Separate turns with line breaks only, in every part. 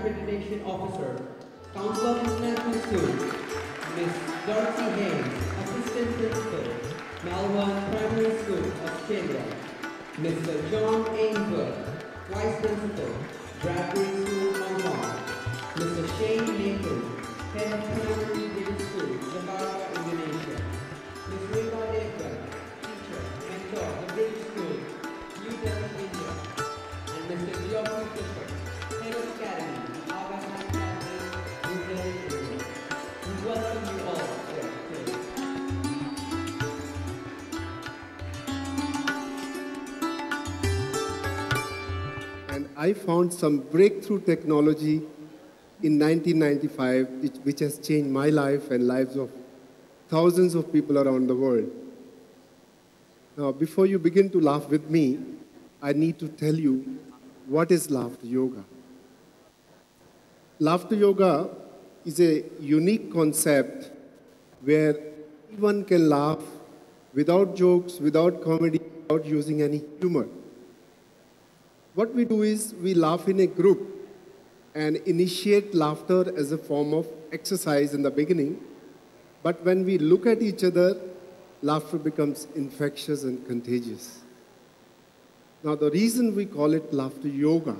Accreditation Officer, Council of International Schools, Ms. Dorothy Haynes, Assistant Principal, Malvern Primary School, Australia, Mr. John Ainsworth, Vice Principal, Bradbury School, Hong Kong, Mr. Shane Nathan, Head of Primary Middle School, Jakarta, Indonesia, Ms. Rita Dekar, Teacher, Mentor, The Bridge School, New Delhi, India, and Mr. Geoffrey Fisher, Head of Academy, Abraham Academy, New Delhi, India. We welcome you all here today.
And I found some breakthrough technology in 1995, which has changed my life and lives of thousands of people around the world. Now, before you begin to laugh with me, I need to tell you what is laughter yoga. Laughter yoga is a unique concept where anyone can laugh without jokes, without comedy, without using any humor. What we do is we laugh in a group and initiate laughter as a form of exercise in the beginning. But when we look at each other, laughter becomes infectious and contagious. Now, the reason we call it laughter yoga,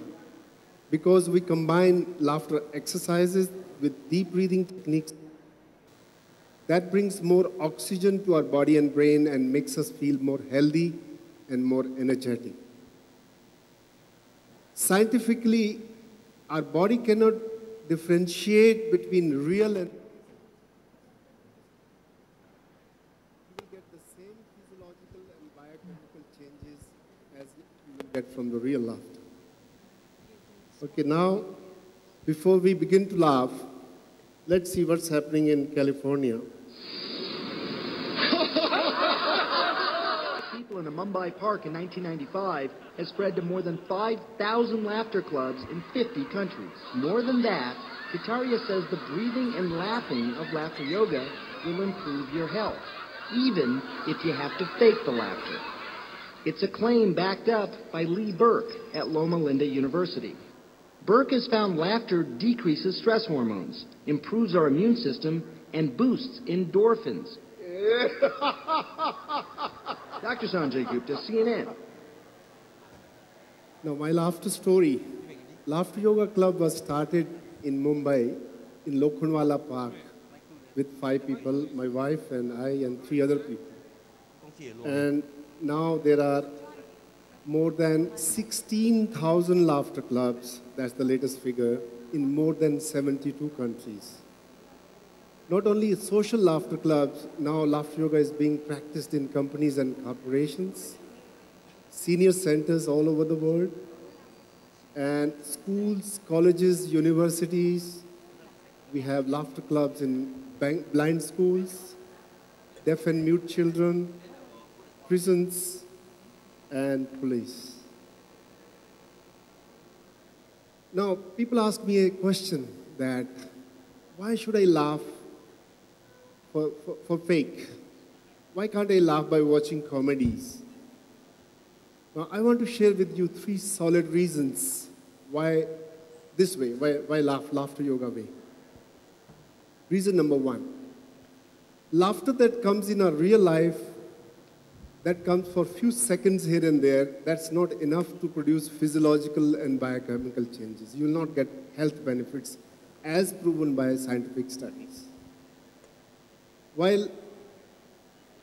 because we combine laughter exercises with deep breathing techniques that brings more oxygen to our body and brain and makes us feel more healthy and more energetic. Scientifically, our body cannot differentiate between real and you will get the same physiological and biochemical changes as you will get from the real laughter. Okay, now, before we begin to laugh, let's see what's happening in California.
People in a Mumbai park in 1995 has spread to more than 5,000 laughter clubs in 50 countries. More than that, Kataria says the breathing and laughing of laughter yoga will improve your health, even if you have to fake the laughter. It's a claim backed up by Lee Burke at Loma Linda University. Burke has found laughter decreases stress hormones, improves our immune system, and boosts endorphins. Dr. Sanjay Gupta, CNN.
Now, my laughter story. Laughter Yoga Club was started in Mumbai, in Lokhandwala Park, with 5 people, my wife and I and 3 other people. And now there are more than 16,000 laughter clubs, that's the latest figure, in more than 72 countries. Not only social laughter clubs, now laughter yoga is being practiced in companies and corporations, senior centers all over the world, and schools, colleges, universities. We have laughter clubs in blind schools, deaf and mute children, prisons, and police. Now, people ask me a question that, why should I laugh for fake? Why can't I laugh by watching comedies? Now, I want to share with you 3 solid reasons why this way, why laughter yoga way. Reason number 1, laughter that comes in our real life, that comes for a few seconds here and there, that's not enough to produce physiological and biochemical changes. You will not get health benefits as proven by scientific studies. While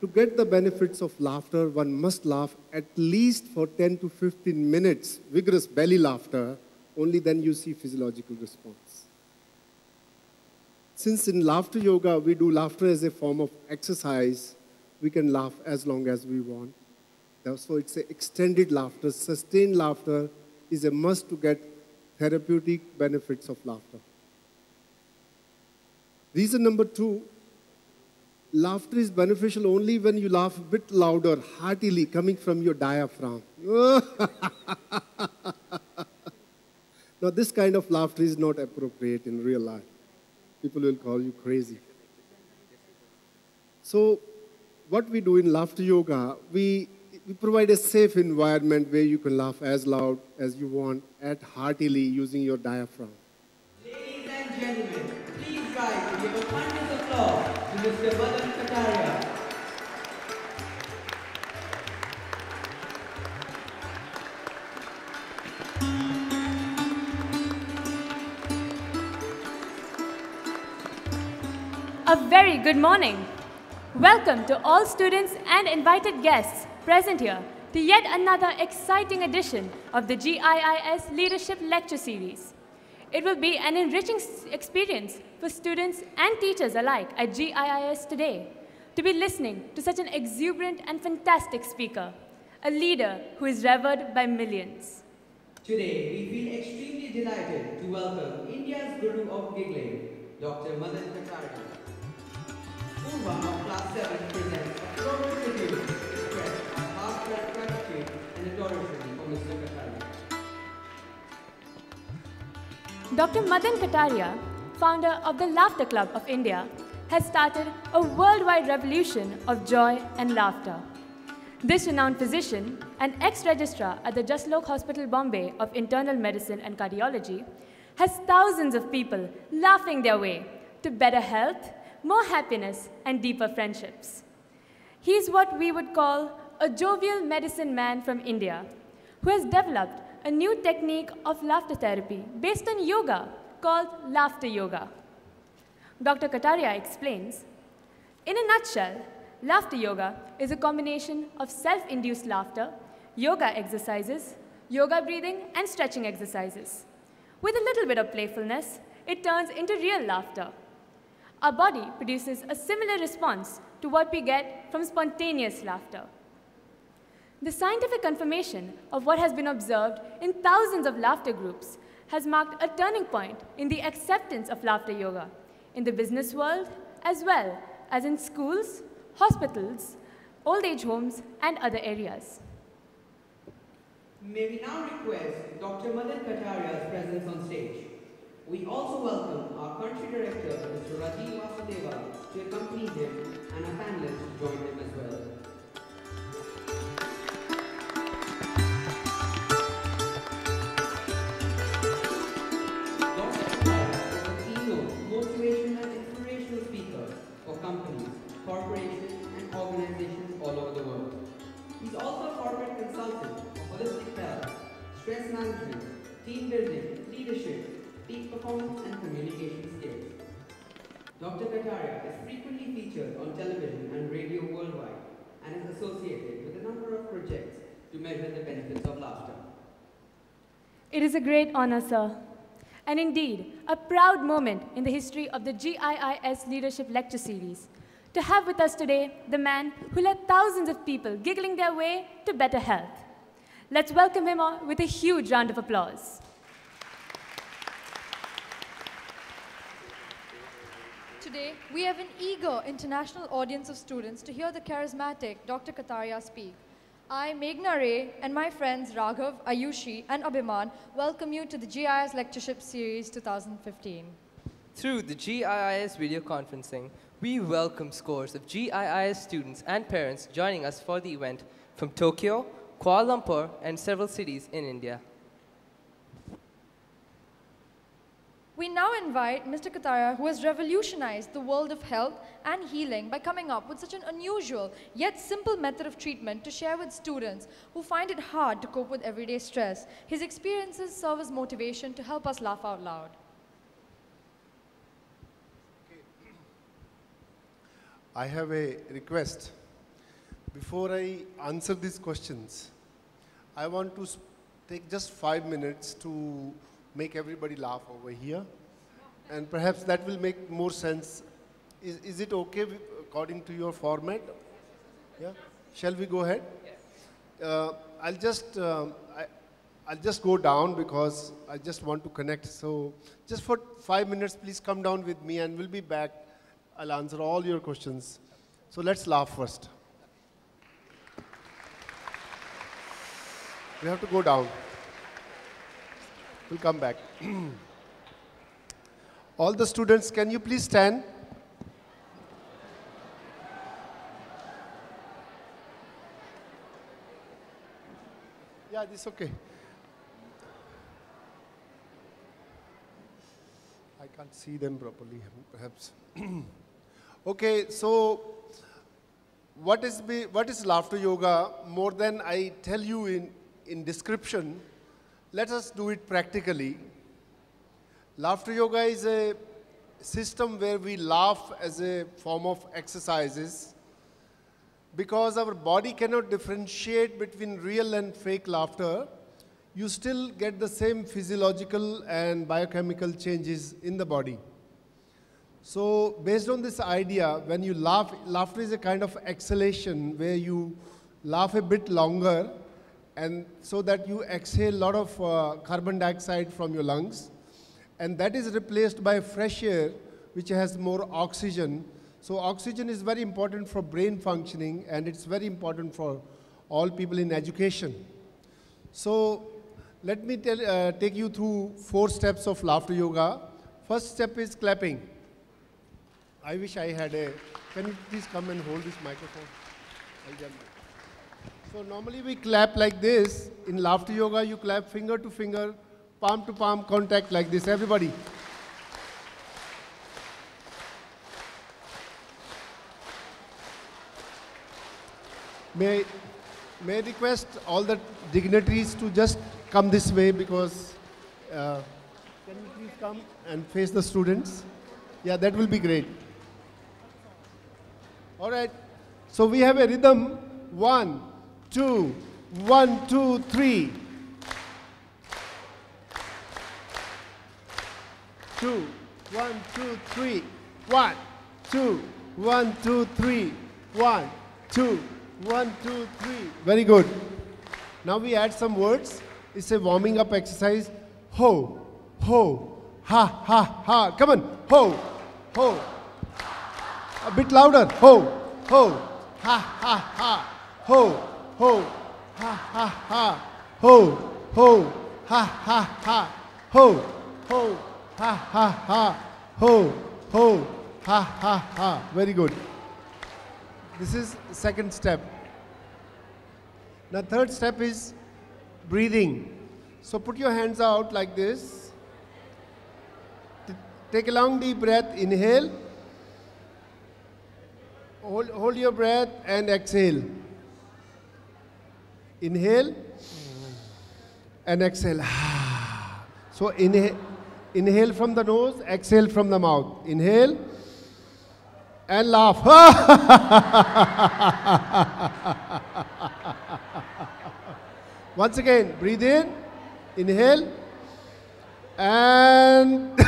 to get the benefits of laughter, one must laugh at least for 10 to 15 minutes, vigorous belly laughter, only then you see physiological response. Since in laughter yoga, we do laughter as a form of exercise, we can laugh as long as we want. So it's an extended laughter. Sustained laughter is a must to get therapeutic benefits of laughter. Reason number 2, laughter is beneficial only when you laugh a bit louder, heartily, coming from your diaphragm. Now, this kind of laughter is not appropriate in real life. People will call you crazy. So, what we do in laughter yoga, we provide a safe environment where you can laugh as loud as you want, at heartily, using your diaphragm.
Mr. Madan Kataria.
A very good morning. Welcome to all students and invited guests present here to yet another exciting edition of the GIIS Leadership Lecture Series. It will be an enriching experience for students and teachers alike at GIIS today to be listening to such an exuberant and fantastic speaker, a leader who is revered by millions.
Today, we feel extremely delighted to welcome India's Guru of Giggling, Dr. Madan Kataria. Purva of Class 7 presents a floral tribute to express our heartfelt gratitude and adoration for Mr. Kataria.
Dr. Madan Kataria, founder of the Laughter Club of India, has started a worldwide revolution of joy and laughter. This renowned physician and ex-registrar at the Jaslok Hospital, Bombay of Internal Medicine and Cardiology has thousands of people laughing their way to better health, more happiness, and deeper friendships. He is what we would call a jovial medicine man from India who has developed a new technique of laughter therapy based on yoga called Laughter Yoga. Dr. Kataria explains, in a nutshell, Laughter Yoga is a combination of self-induced laughter, yoga exercises, yoga breathing, and stretching exercises. With a little bit of playfulness, it turns into real laughter. Our body produces a similar response to what we get from spontaneous laughter. The scientific confirmation of what has been observed in thousands of laughter groups has marked a turning point in the acceptance of laughter yoga in the business world as well as in schools, hospitals, old age homes, and other areas.
May we now request Dr. Madan Kataria's presence on stage. We also welcome our country director, Mr. Rajiv Vasudeva, to accompany him and our panelists to join him as well. Dr. Kataria is a keynote, motivational and inspirational speaker for companies, corporations, and organizations all over the world. He's also a corporate consultant for holistic health, stress management, team building, leadership, peak performance, and communication skills. Dr. Kataria is frequently featured on television and radio worldwide and is associated with a number of projects to measure the benefits of laughter.
It is a great honor, sir, and indeed a proud moment in the history of the GIIS Leadership Lecture Series to have with us today the man who led thousands of people giggling their way to better health. Let's welcome him all with a huge round of applause.
Today, we have an eager international audience of students to hear the charismatic Dr. Kataria speak. I, Meghna Ray, and my friends Raghav, Ayushi, and Abhiman welcome you to the GIIS Lectureship Series 2015.
Through the GIIS video conferencing, we welcome scores of GIIS students and parents joining us for the event from Tokyo, Kuala Lumpur, and several cities in India.
We now invite Mr. Kataria, who has revolutionized the world of health and healing by coming up with such an unusual yet simple method of treatment to share with students who find it hard to cope with everyday stress. His experiences serve as motivation to help us laugh out loud.
I have a request. Before I answer these questions, I want to take just 5 minutes to make everybody laugh over here. And perhaps that will make more sense. Is it okay according to your format? Yeah? Shall we go ahead? I'll just go down because I just want to connect. So just for 5 minutes, please come down with me and we'll be back. I'll answer all your questions. So let's laugh first. We have to go down. We'll come back. All the students, can you please stand? Yeah, this is okay. I can't see them properly, perhaps. Okay, so what is laughter yoga? More than I tell you in description, let us do it practically. Laughter yoga is a system where we laugh as a form of exercises. Because our body cannot differentiate between real and fake laughter, you still get the same physiological and biochemical changes in the body. So based on this idea, when you laugh, laughter is a kind of exhalation where you laugh a bit longer and so that you exhale a lot of carbon dioxide from your lungs. And that is replaced by fresh air, which has more oxygen. So oxygen is very important for brain functioning, and it's very important for all people in education. So let me take you through 4 steps of laughter yoga. First step is clapping. I wish I had can you please come and hold this microphone? So normally we clap like this. In laughter yoga, you clap finger to finger, palm to palm contact like this, everybody. May I request all the dignitaries to just come this way because can you please come and face the students? Yeah, that will be great. All right. So we have a rhythm. 1, 2, 1, 2, 3. 2, 1, 2, 3. 1, 2, 1, 2, 3. 1, 2. 1, 2, 3. Very good. Now we add some words. It's a warming up exercise. Ho, ho, ha, ha, ha. Come on. Ho, ho. A bit louder. Ho, ho, ha, ha, ha. Ho, ho, ha, ha, ha. Ho, ho, ha, ha, ha. Ho, ho, ha, ha, ha. Ho, ho, ha, ha, ha. Very good. This is second step. Now third step is breathing. So put your hands out like this. Take a long deep breath. Inhale. Hold your breath and exhale. Inhale and exhale. So inhale from the nose, exhale from the mouth. Inhale and laugh. Once again, breathe in, inhale, and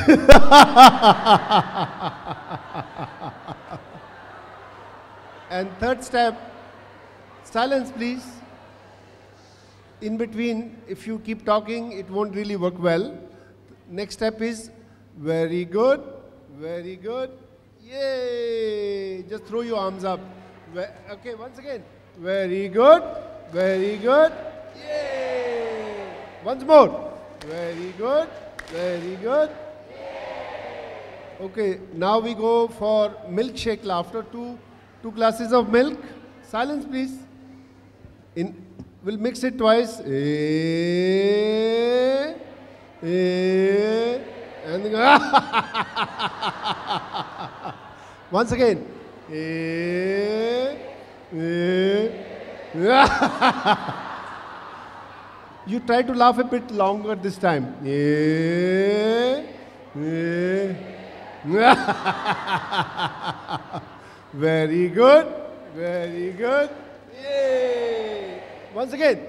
and third step, silence please. In between, if you keep talking, it won't really work well. Next step is very good, very good. Yay! Just throw your arms up. Okay, once again. Very good, very good. Yay! Once more. Very good, very good. Okay, now we go for milkshake laughter. Two glasses of milk. Silence, please. We'll mix it twice. And once again. You try to laugh a bit longer this time. Very good. Very good. Yay. Once again.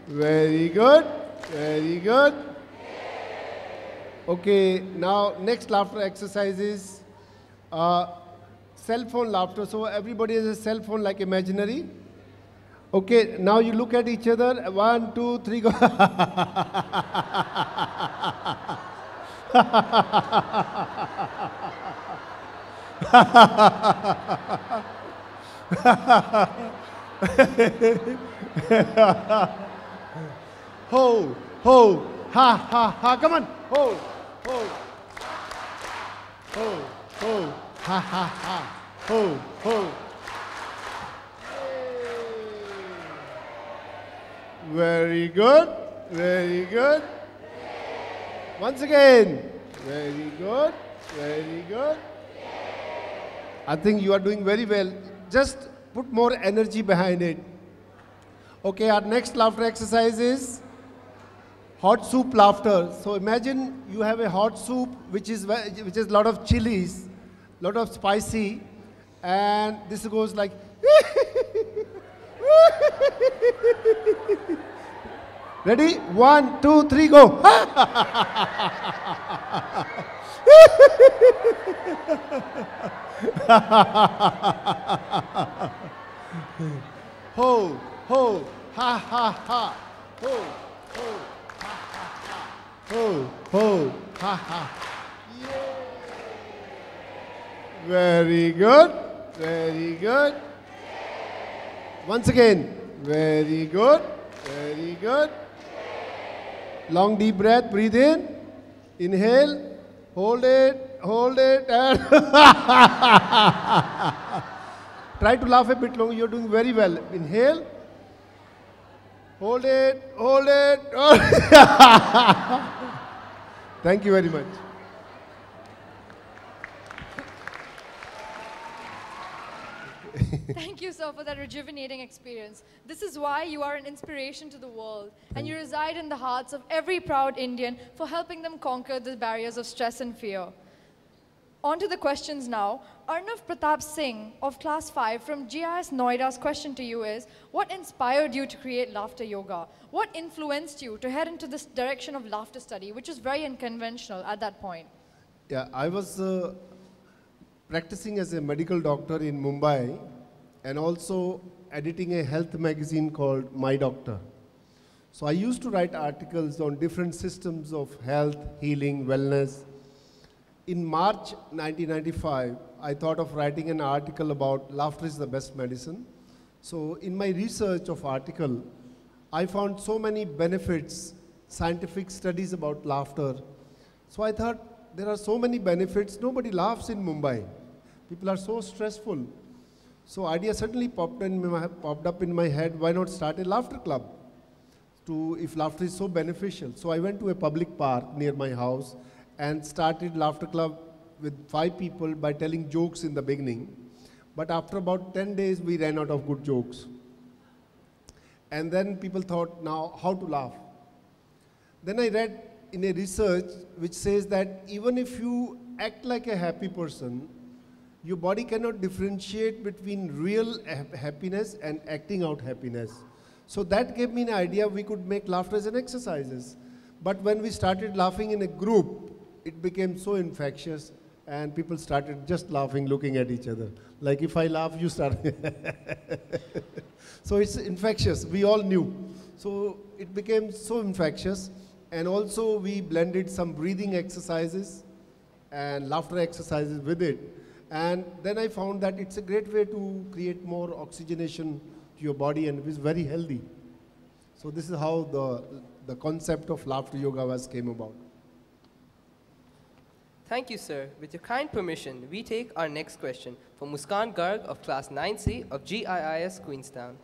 Very good. Very good. Okay, now next laughter exercise is cell phone laughter. So everybody has a cell phone like imaginary. Okay, now you look at each other. 1, 2, 3, go. Ho, ho, ha, ha, ha. Come on. Ho, ho. Ho, ho, ha, ha, ha. Ho, ho. Very good. Very good. Once again. Very good. Very good. I think you are doing very well. Just put more energy behind it. Okay, our next laughter exercise is hot soup laughter. So imagine you have a hot soup which is a lot of chilies, lot of spicy, and this goes like ready? 1, 2, 3, go. Ho, ho, ha, ha, ha. Ho, ho, ha, ha, ha. Ho, ho, ha, ha. Yeah. Very good. Very good. Once again. Very good. Very good. Long deep breath. Breathe in. Inhale. Hold it. Hold it. And try to laugh a bit longer. You're doing very well. Inhale. Hold it. Hold it. Thank you very much.
Thank you, sir, for that rejuvenating experience. This is why you are an inspiration to the world, and you reside in the hearts of every proud Indian for helping them conquer the barriers of stress and fear. On to the questions now. Arnav Pratap Singh of Class 5 from GIS Noida's question to you is, what inspired you to create Laughter Yoga? What influenced you to head into this direction of laughter study, which was very unconventional at that point?
Yeah, I was practicing as a medical doctor in Mumbai and also editing a health magazine called My Doctor. So I used to write articles on different systems of health, healing, wellness. In March 1995, I thought of writing an article about laughter is the best medicine. So in my research of article, I found so many benefits, scientific studies about laughter. So I thought there are so many benefits, nobody laughs in Mumbai. People are so stressful. So idea suddenly popped up in my head, why not start a laughter club? If laughter is so beneficial. So I went to a public park near my house and started laughter club with 5 people by telling jokes in the beginning. But after about 10 days, we ran out of good jokes. And then people thought, now how to laugh? Then I read in a research which says that even if you act like a happy person, your body cannot differentiate between real happiness and acting out happiness. So that gave me an idea we could make laughter as an exercise. But when we started laughing in a group, it became so infectious and people started just laughing, looking at each other. Like if I laugh, you start. So it's infectious, we all knew. So it became so infectious, and also we blended some breathing exercises and laughter exercises with it. And then I found that it's a great way to create more oxygenation to your body, and it is very healthy. So this is how the concept of laughter yoga came about.
Thank you, sir. With your kind permission, we take our next question from Muskan Garg of Class 9C of GIIS Queenstown.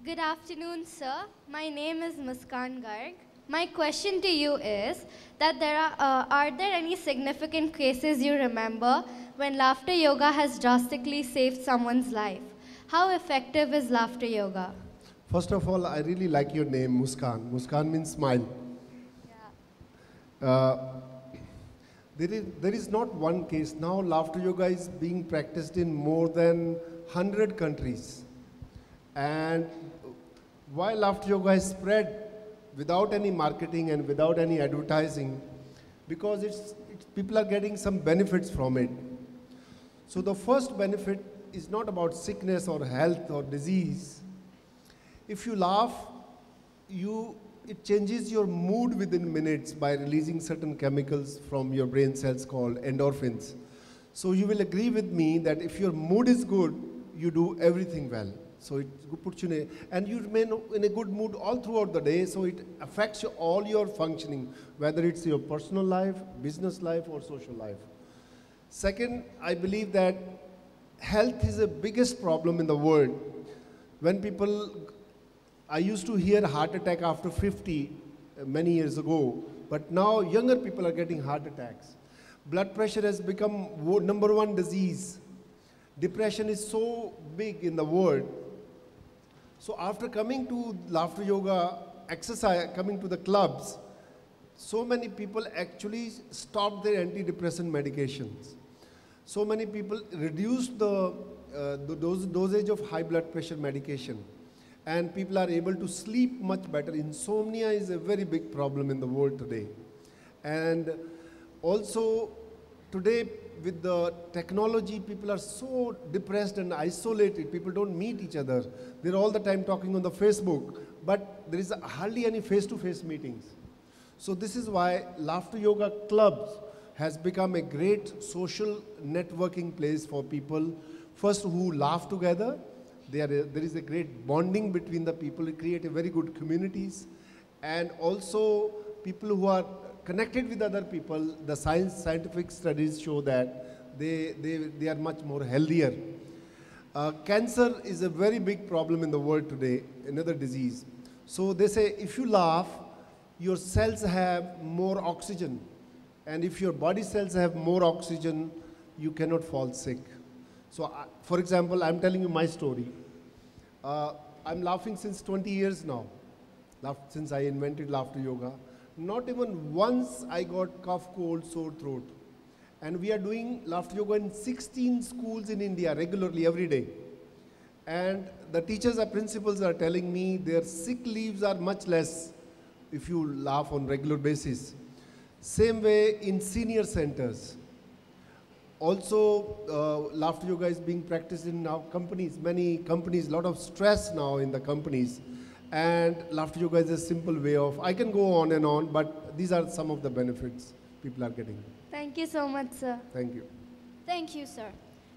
Good afternoon, sir. My name is Muskan Garg. My question to you is that are there any significant cases you remember when laughter yoga has drastically saved someone's life? How effective is laughter yoga?
First of all, I really like your name, Muskan. Muskan means smile. There is not one case. Now laughter yoga is being practiced in more than 100 countries. And why laughter yoga is spread without any marketing and without any advertising? Because people are getting some benefits from it. So the first benefit is not about sickness or health or disease. If you laugh, it changes your mood within minutes by releasing certain chemicals from your brain cells called endorphins. So you will agree with me that if your mood is good, you do everything well. So it puts you and you remain in a good mood all throughout the day, so it affects all your functioning, whether it's your personal life, business life, or social life. Second, I believe that health is the biggest problem in the world. I used to hear heart attack after 50 many years ago, but now younger people are getting heart attacks. Blood pressure has become number one disease. Depression is so big in the world. So after coming to laughter yoga exercise, coming to the clubs, so many people actually stopped their antidepressant medications. So many people reduced the dosage of high blood pressure medication. And people are able to sleep much better. Insomnia is a very big problem in the world today. And also today with the technology, people are so depressed and isolated. People don't meet each other. They're all the time talking on the Facebook, but there is hardly any face-to-face meetings. So this is why Laughter Yoga Clubs has become a great social networking place for people, first who laugh together. There is a great bonding between the people. It creates very good communities. And also people who are connected with other people, the scientific studies show that they are much more healthier. Cancer is a very big problem in the world today, another disease. So they say if you laugh, your cells have more oxygen. And if your body cells have more oxygen, you cannot fall sick. So for example, I'm telling you my story. I'm laughing since 20 years now, since I invented laughter yoga. Not even once I got cough, cold, sore throat. And we are doing laughter yoga in 16 schools in India regularly every day. And the teachers and principals are telling me their sick leaves are much less if you laugh on regular basis. Same way in senior centers. Also, laughter yoga is being practiced in now companies, many companies, lot of stress now in the companies. And laughter yoga is a simple way of, I can go on and on, but these are some of the benefits people are getting.
Thank you so much, sir.
Thank you.
Thank you, sir.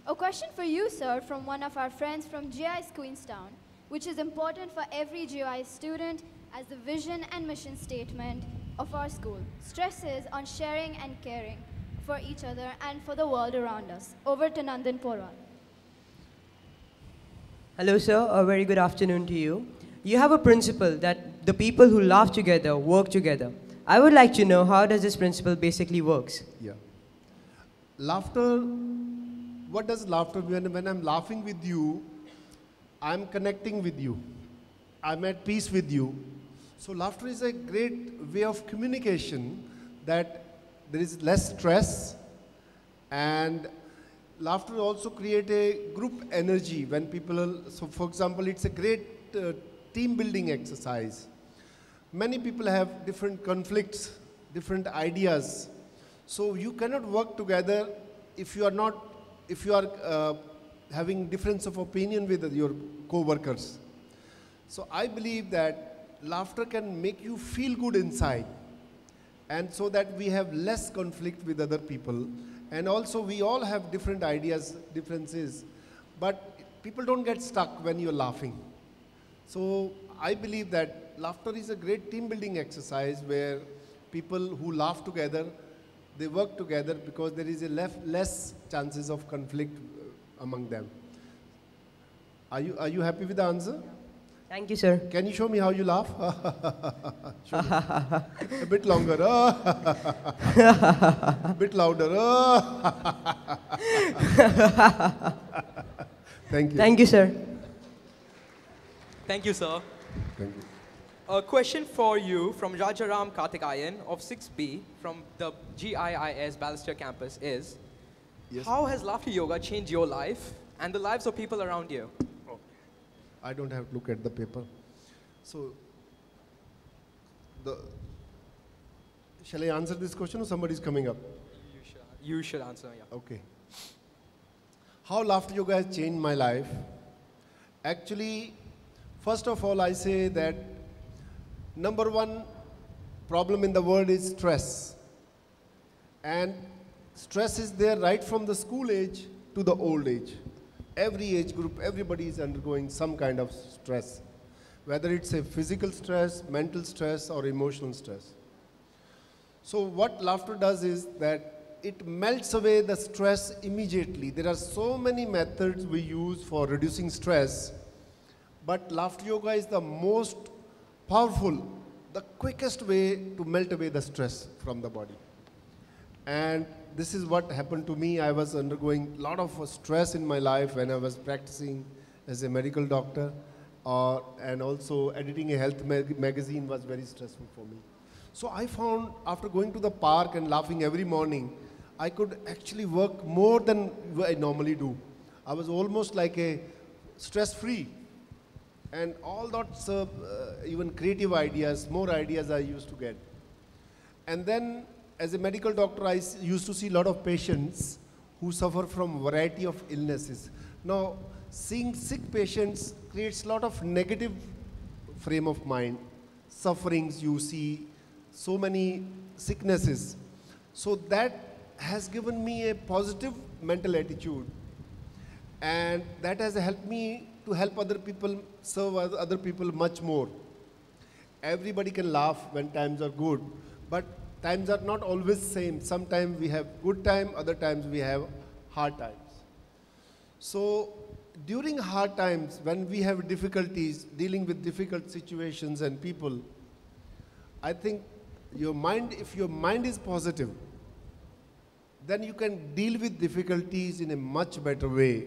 A question for you, sir, from one of our friends from GIS Queenstown, which is important for every GIS student as the vision and mission statement of our school, stresses on sharing and caring for each other and for the world around us. Over to Nandan Porwal.
Hello, sir. A very good afternoon to you. You have a principle that the people who laugh together work together. I would like to know, how does this principle basically works?
Yeah. Laughter, what does laughter mean? When I'm laughing with you, I'm connecting with you. I'm at peace with you. So laughter is a great way of communication, that there is less stress, and laughter also creates a group energy when people, so for example, it's a great team building exercise. Many people have different conflicts, different ideas. So you cannot work together if you are having difference of opinion with your co-workers. So I believe that laughter can make you feel good inside, and so that we have less conflict with other people. And also we all have different ideas, differences, but people don't get stuck when you're laughing. So I believe that laughter is a great team building exercise where people who laugh together, they work together because there is a less chances of conflict among them. Are you happy with the answer?
Thank you, sir.
Can you show me how you laugh? Show me. A bit longer. A bit louder. Thank you.
Thank you, sir.
Thank you, sir.
Thank you.
A question for you from Rajaram Karthikayan of 6B from the GIIS Ballister campus is, yes, how has laughter yoga changed your life and the lives of people around you?
I don't have to look at the paper. So, shall I answer this question or somebody's coming up?
You should answer, yeah.
Okay. How laughter yoga has changed my life? Actually, first of all, I say that number one problem in the world is stress. And stress is there right from the school age to the old age. Every age group, everybody is undergoing some kind of stress, whether it's a physical stress, mental stress, or emotional stress. So what laughter does is that it melts away the stress immediately. There are so many methods we use for reducing stress, but laughter yoga is the most powerful, the quickest way to melt away the stress from the body. And this is what happened to me. I was undergoing a lot of stress in my life when I was practicing as a medical doctor, and also editing a health magazine was very stressful for me. So I found after going to the park and laughing every morning, I could actually work more than I normally do. I was almost like a stress-free. And all those even creative ideas, more ideas I used to get. And then as a medical doctor, I used to see a lot of patients who suffer from a variety of illnesses. Now, seeing sick patients creates a lot of negative frame of mind, sufferings you see, so many sicknesses. So that has given me a positive mental attitude, and that has helped me to help other people, serve other people much more. Everybody can laugh when times are good, but times are not always same. Sometimes we have good time, other times we have hard times. So during hard times, when we have difficulties dealing with difficult situations and people, I think your mind, if your mind is positive, then you can deal with difficulties in a much better way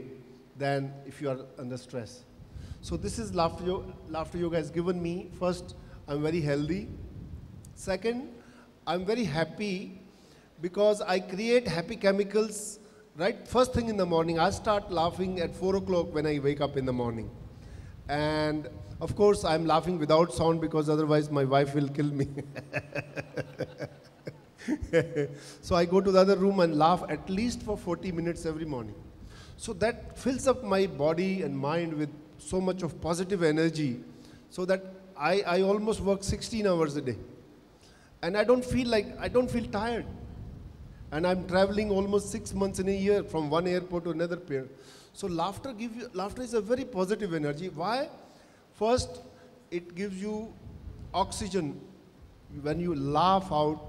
than if you are under stress. So this is Laughter Yoga has given me. First, I'm very healthy. Second, I'm very happy because I create happy chemicals right first thing in the morning. I start laughing at 4 o'clock when I wake up in the morning. And of course, I'm laughing without sound because otherwise my wife will kill me. So I go to the other room and laugh at least for 40 minutes every morning. So that fills up my body and mind with so much of positive energy, so that I almost work 16 hours a day. And I don't feel tired. And I'm traveling almost 6 months in a year from one airport to another pair. So laughter is a very positive energy. Why? First, it gives you oxygen. When you laugh out,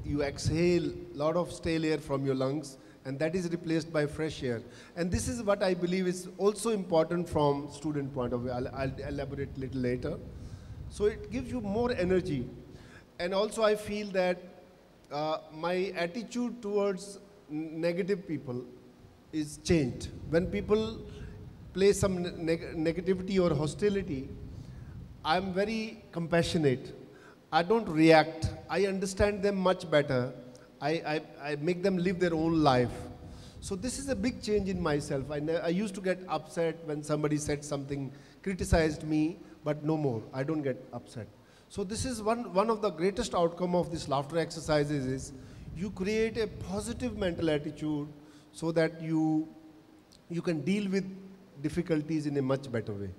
you exhale a lot of stale air from your lungs, and that is replaced by fresh air. And this is what I believe is also important from student point of view. I'll elaborate a little later. So it gives you more energy. And also I feel that my attitude towards negative people is changed. When people play some negativity or hostility, I'm very compassionate. I don't react. I understand them much better. I make them live their own life. So this is a big change in myself. I used to get upset when somebody said something, criticized me, but no more. I don't get upset. So this is one of the greatest outcome of this laughter exercises is you create a positive mental attitude so that you can deal with difficulties in a much better way.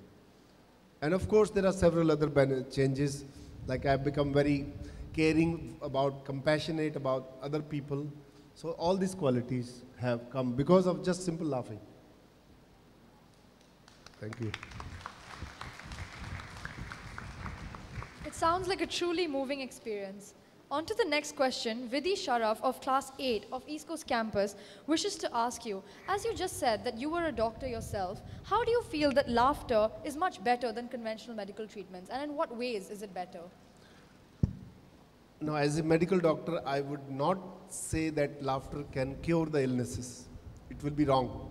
And of course, there are several other changes. Like I've become very caring about, compassionate about other people. So all these qualities have come because of just simple laughing. Thank you.
It sounds like a truly moving experience. On to the next question. Vidhi Sharaf of Class 8 of East Coast Campus wishes to ask you, as you just said that you were a doctor yourself, how do you feel that laughter is much better than conventional medical treatments, and in what ways is it better?
Now, as a medical doctor, I would not say that laughter can cure the illnesses. It will be wrong.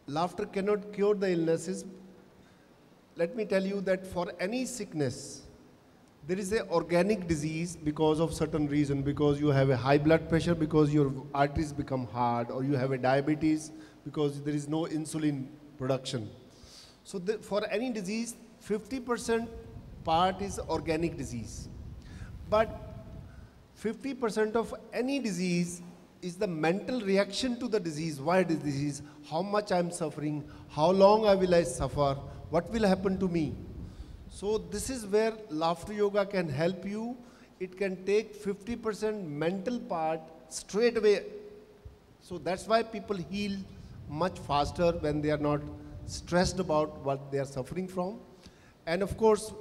Laughter cannot cure the illnesses. Let me tell you that for any sickness, there is an organic disease because of certain reason, because you have a high blood pressure, because your arteries become hard, or you have a diabetes because there is no insulin production. So for any disease, 50% part is organic disease. But 50% of any disease is the mental reaction to the disease. Why the disease? How much I'm suffering? How long will I suffer? What will happen to me? So this is where laughter yoga can help you. It can take 50% mental part straight away. So that's why people heal much faster when they are not stressed about what they are suffering from. And of course,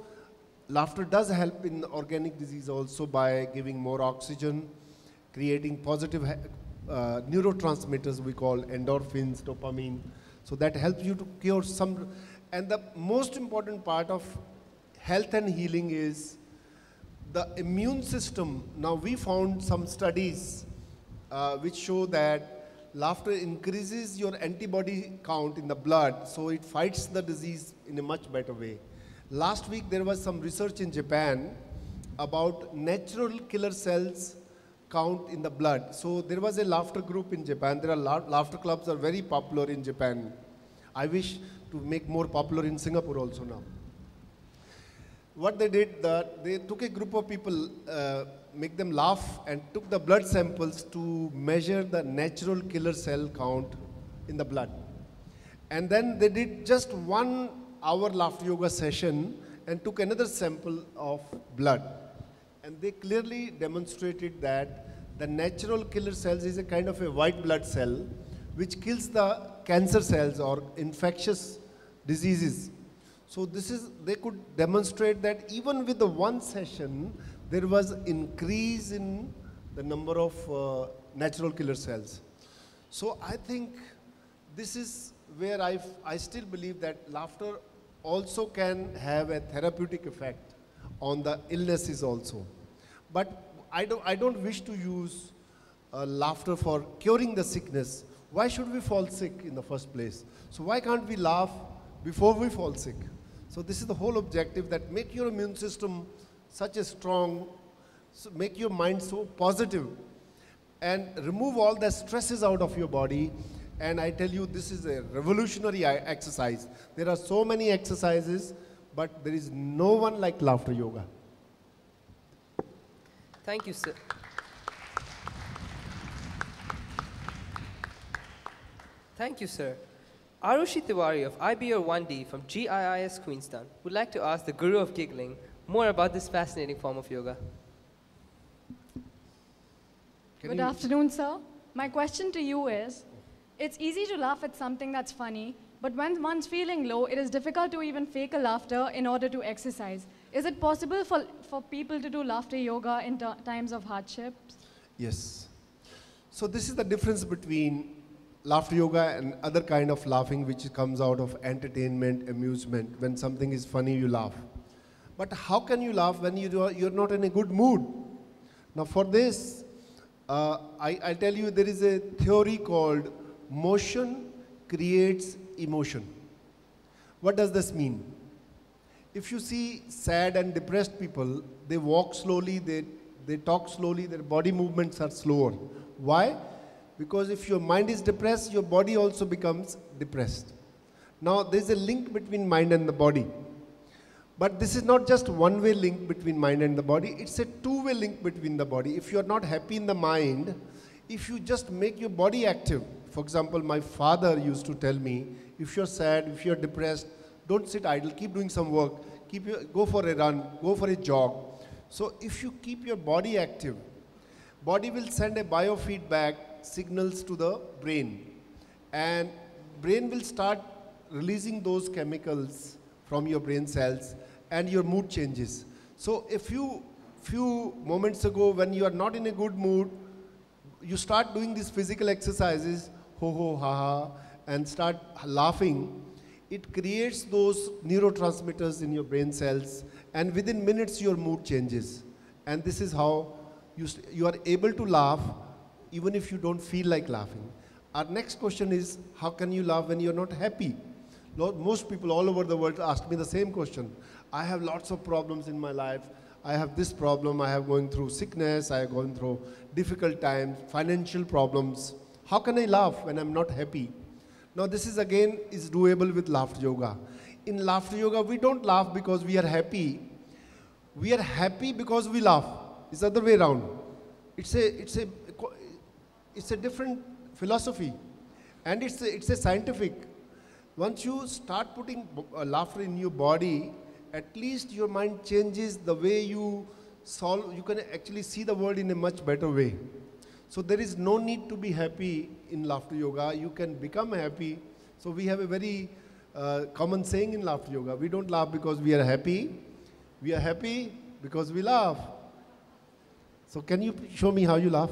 laughter does help in organic disease also by giving more oxygen, creating positive neurotransmitters we call endorphins, dopamine. So that helps you to cure some. And the most important part of health and healing is the immune system. Now we found some studies which show that laughter increases your antibody count in the blood, so it fights the disease in a much better way. Last week there was some research in Japan about natural killer cells count in the blood. So there was a laughter group in Japan. There are laughter clubs are very popular in Japan. I wish to make more popular in Singapore also now. What they did, they took a group of people, make them laugh, and took the blood samples to measure the natural killer cell count in the blood. And then they did just 1 hour laughter yoga session and took another sample of blood. And they clearly demonstrated that the natural killer cells is a kind of a white blood cell which kills the cancer cells or infectious diseases. So they could demonstrate that even with the 1 session, there was increase in the number of natural killer cells. So I think this is where I still believe that laughter also can have a therapeutic effect on the illnesses also. But I don't wish to use laughter for curing the sickness. Why should we fall sick in the first place? So why can't we laugh before we fall sick? So this is the whole objective, that make your immune system such a strong, so make your mind so positive and remove all the stresses out of your body. And I tell you, this is a revolutionary exercise. There are so many exercises, but there is no one like laughter yoga.
Thank you, sir. Thank you, sir. Arushi Tiwari of IBR 1D from GIIS Queenstown would like to ask the Guru of Giggling more about this fascinating form of yoga.
Good afternoon, sir. My question to you is, it's easy to laugh at something that's funny, but when one's feeling low, it is difficult to even fake a laughter in order to exercise. Is it possible for people to do laughter yoga in times of hardships?
Yes. So this is the difference between laughter yoga and other kind of laughing which comes out of entertainment, amusement. When something is funny, you laugh. But how can you laugh when you're not in a good mood? Now for this, I tell you, there is a theory called motion creates emotion. What does this mean? If you see sad and depressed people, they walk slowly, they talk slowly, their body movements are slower. Why? Because if your mind is depressed, your body also becomes depressed. Now, there's a link between mind and the body. But this is not just one-way link between mind and the body, it's a two-way link between the body. If you're not happy in the mind, if you just make your body active. For example, my father used to tell me, if you're sad, if you're depressed, don't sit idle, keep doing some work, go for a run, go for a jog. So if you keep your body active, body will send a biofeedback signals to the brain, and brain will start releasing those chemicals from your brain cells, and your mood changes. So a few moments ago, when you are not in a good mood, you start doing these physical exercises, ho ho ha ha, and start laughing. It creates those neurotransmitters in your brain cells, and within minutes your mood changes. And this is how you are able to laugh even if you don't feel like laughing. Our next question is, how can you laugh when you're not happy? Most people all over the world ask me the same question. I have lots of problems in my life. I have this problem, I have going through sickness, I have going through difficult times, financial problems. How can I laugh when I'm not happy? Now this is again is doable with laughter yoga. In laughter yoga, we don't laugh because we are happy. We are happy because we laugh. It's the other way around. It's a different philosophy, and it's a scientific. Once you start putting laughter in your body, at least your mind changes the way you can actually see the world in a much better way. So there is no need to be happy in laughter yoga. You can become happy. So we have a very common saying in laughter yoga. We don't laugh because we are happy. We are happy because we laugh. So can you show me how you laugh?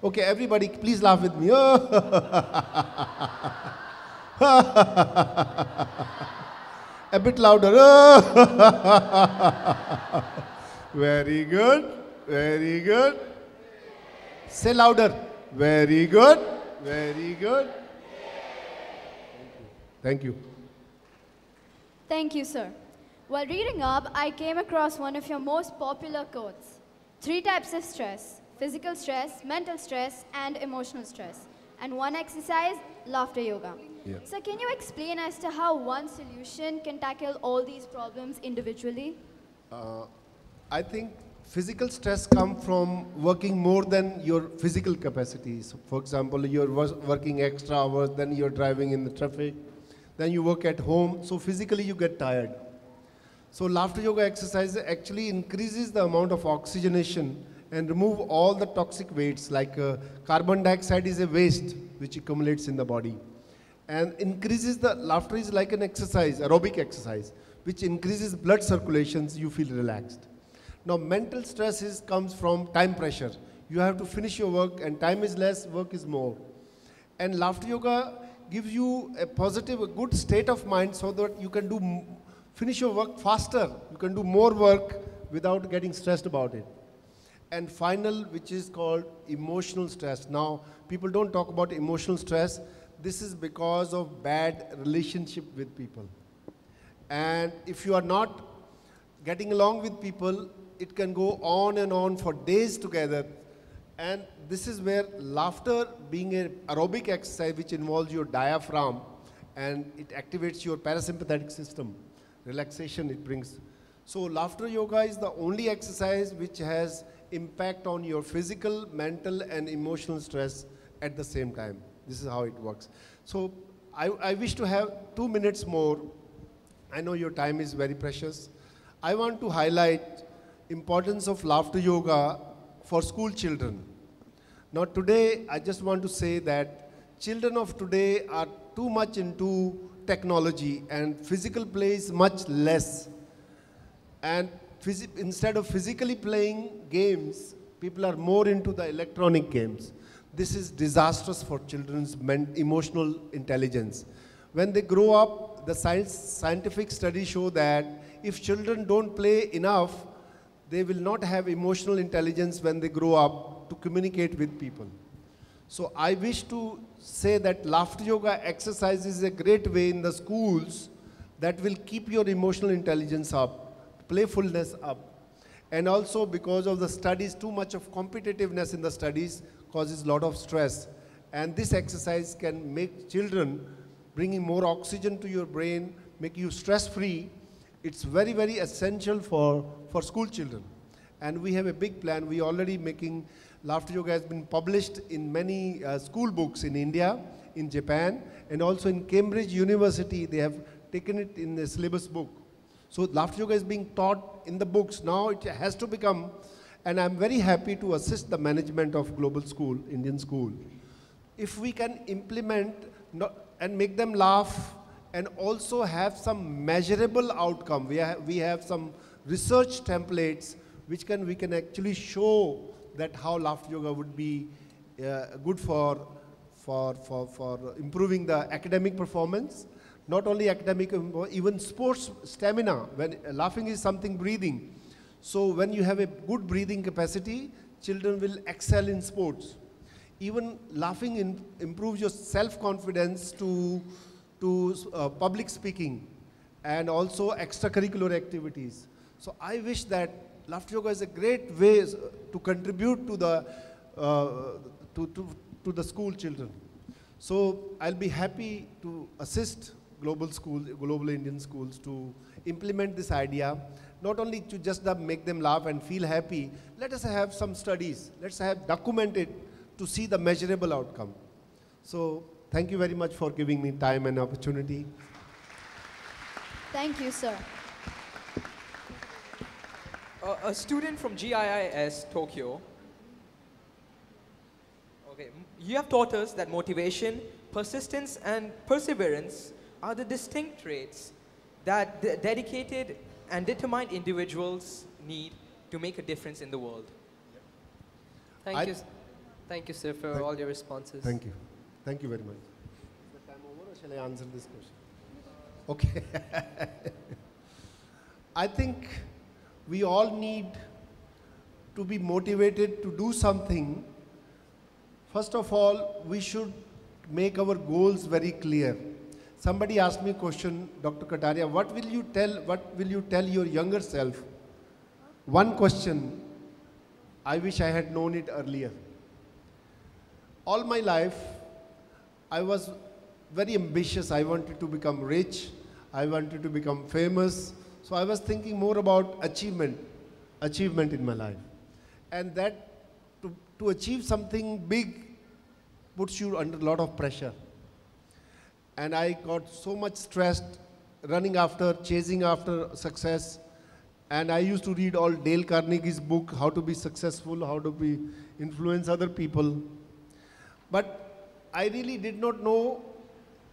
Okay, everybody, please laugh with me. A bit louder. Very good. Very good. Say louder. Very good. Very good. Thank you.
Thank you, sir. While reading up, I came across one of your most popular quotes. 3 types of stress: physical stress, mental stress, and emotional stress. And one exercise, laughter yoga.
Yeah.
So can you explain as to how one solution can tackle all these problems individually?
I think physical stress comes from working more than your physical capacities. For example, you're working extra hours, then you're driving in the traffic, then you work at home, so physically you get tired. So laughter yoga exercise actually increases the amount of oxygenation and remove all the toxic weights, like carbon dioxide is a waste which accumulates in the body. And increases the, laughter is like an exercise, aerobic exercise, which increases blood circulations, you feel relaxed. Now mental stress comes from time pressure. You have to finish your work and time is less, work is more. And laughter yoga gives you a positive, a good state of mind so that you can finish your work faster. You can do more work without getting stressed about it. And final, which is called emotional stress. Now, people don't talk about emotional stress. This is because of bad relationship with people. And if you are not getting along with people, it can go on and on for days together. And this is where laughter, being an aerobic exercise which involves your diaphragm and it activates your parasympathetic system, relaxation it brings. So laughter yoga is the only exercise which has impact on your physical, mental and emotional stress at the same time. This is how it works. So I wish to have 2 minutes more. I know your time is very precious. I want to highlight importance of laughter yoga for school children. Now today, I just want to say that children of today are too much into technology and physical play is much less. And instead of physically playing games, people are more into the electronic games. This is disastrous for children's emotional intelligence. When they grow up, the scientific studies show that if children don't play enough, they will not have emotional intelligence when they grow up to communicate with people. So I wish to say that laughter yoga exercise is a great way in the schools that will keep your emotional intelligence up, playfulness up. And also because of the studies, too much of competitiveness in the studies causes a lot of stress. And this exercise can make children, bringing more oxygen to your brain, make you stress-free. It's very, very essential for school children. And we have a big plan. We already making, laughter yoga has been published in many school books in India, in Japan, and also in Cambridge University, they have taken it in the syllabus book. So laughter yoga is being taught in the books. Now it has to become, and I'm very happy to assist the management of global school, Indian school. If we can implement and make them laugh and also have some measurable outcome. We have some research templates which we can actually show that how laughter yoga would be good for improving the academic performance. Not only academic, even sports stamina. When laughing is something breathing. So when you have a good breathing capacity, children will excel in sports. Even laughing improves your self-confidence to public speaking and also extracurricular activities. So I wish that laughter yoga is a great way to contribute to the school children. So I'll be happy to assist global Indian schools to implement this idea, not only to just make them laugh and feel happy. Let us have some studies. Let's have documented to see the measurable outcome. So thank you very much for giving me time and opportunity.
Thank you, sir.
A student from GIIS Tokyo. Okay, you have taught us that motivation, persistence, and perseverance are the distinct traits that the dedicated and determined individuals need to make a difference in the world.
Thank you, sir, for all your responses.
Thank you. Thank you very much. Is the time over or shall I answer this question? Okay. I think we all need to be motivated to do something. First of all, we should make our goals very clear. Somebody asked me a question, Dr. Kataria, what will you tell your younger self? One question, I wish I had known it earlier. All my life, I was very ambitious. I wanted to become rich. I wanted to become famous. So I was thinking more about achievement in my life. And that to achieve something big puts you under a lot of pressure. And I got so much stressed chasing after success. And I used to read all Dale Carnegie's book, How to be Successful, How to influence other people. But I really did not know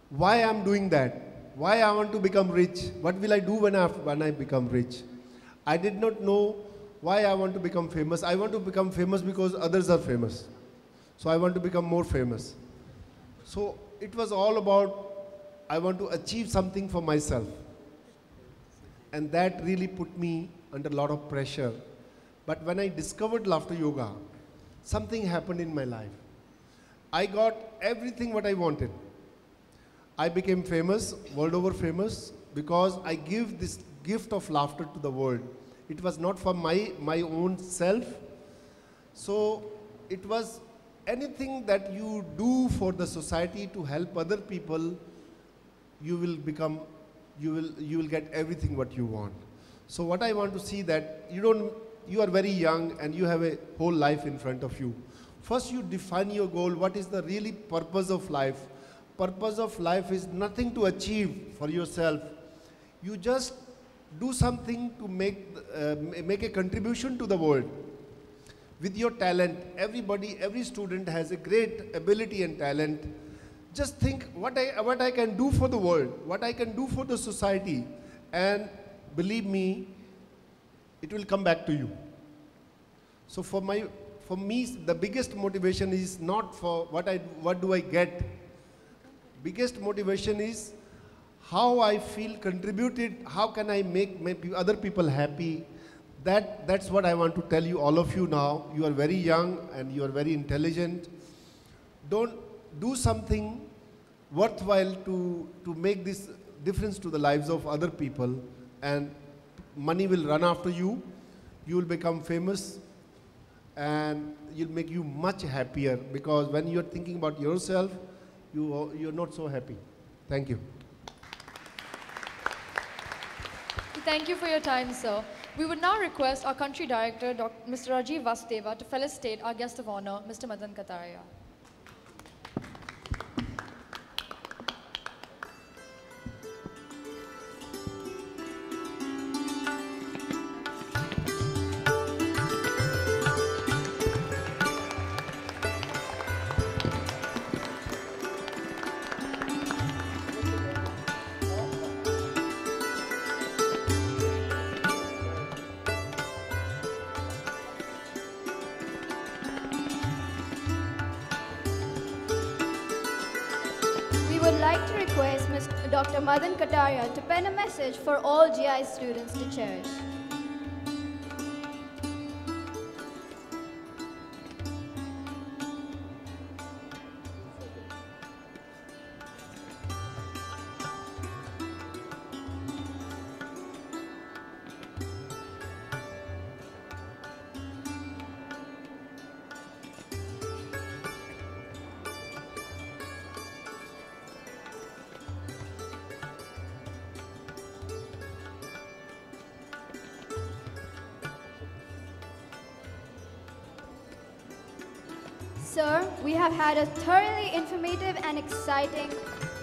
why I'm doing that, why I want to become rich, what will I do when I become rich. I did not know why I want to become famous. I want to become famous because others are famous. So I want to become more famous. So it was all about, I want to achieve something for myself. And that really put me under a lot of pressure. But when I discovered laughter yoga, something happened in my life. I got everything what I wanted. I became famous, world over famous, because I give this gift of laughter to the world. It was not for my own self. So it was anything that you do for the society to help other people, you will get everything what you want. So what I want to see that you are very young and you have a whole life in front of you. First you define your goal. What is the really purpose of life? Purpose of life is nothing to achieve for yourself. You just do something to make a contribution to the world. With your talent, every student has a great ability and talent. Just think what I can do for the world, what I can do for the society, and believe me, it will come back to you. So for me, the biggest motivation is not for what do I get. Biggest motivation is how I feel contributed, how can I make other people happy. That's what I want to tell you, all of you now. You are very young and you are very intelligent. Don't do something worthwhile to make this difference to the lives of other people, and money will run after you. You will become famous and you'll make you much happier, because when you're thinking about yourself, you're not so happy. Thank you.
Thank you for your time, sir. We would now request our country director, Mr. Rajiv Vasudeva, to felicitate our guest of honor, Mr. Madan Kataria.
Dr. Madan Kataria to pen a message for all GI students to cherish. Sir, we have had a thoroughly informative and exciting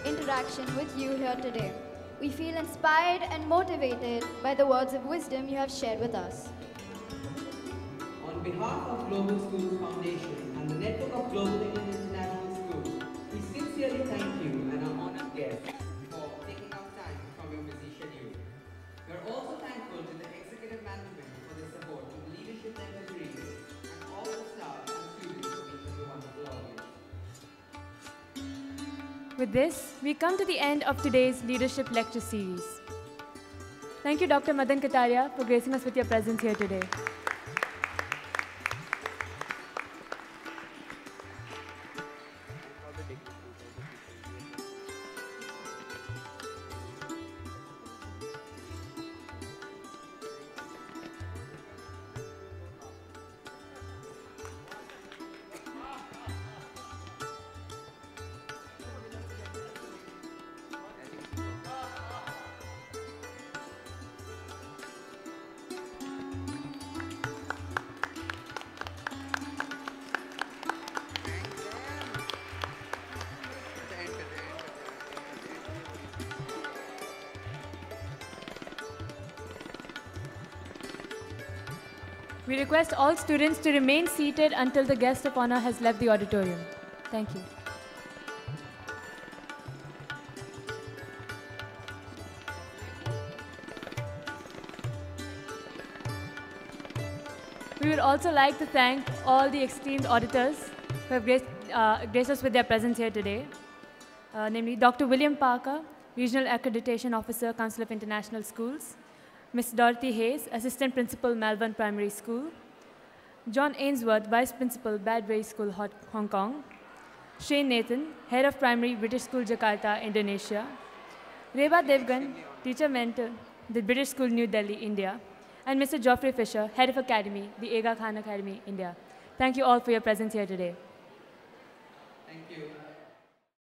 interaction with you here today. We feel inspired and motivated by the words of wisdom you have shared with us.
On behalf of Global Schools Foundation and the network of global and international schools, we sincerely thank you and our honored guests for taking out time from your busy schedule. We are also thankful to the executive management for their support, to the leadership and degrees, and all the staff and students for being such a wonderful audience.
With this, we come to the end of today's Leadership Lecture Series. Thank you, Dr. Madan Kataria, for gracing us with your presence here today. We request all students to remain seated until the guest of honor has left the auditorium. Thank you. We would also like to thank all the esteemed auditors who have graced us with their presence here today, namely Dr. William Parker, Regional Accreditation Officer, Council of International Schools; Ms. Dorothy Hayes, Assistant Principal, Malvern Primary School; John Ainsworth, Vice Principal, Badbury School, Hong Kong; Shane Nathan, Head of Primary, British School, Jakarta, Indonesia; Reba Devgan, Teacher Mentor, the British School, New Delhi, India; and Mr. Geoffrey Fisher, Head of Academy, the Aga Khan Academy, India. Thank you all for your presence here today.
Thank you.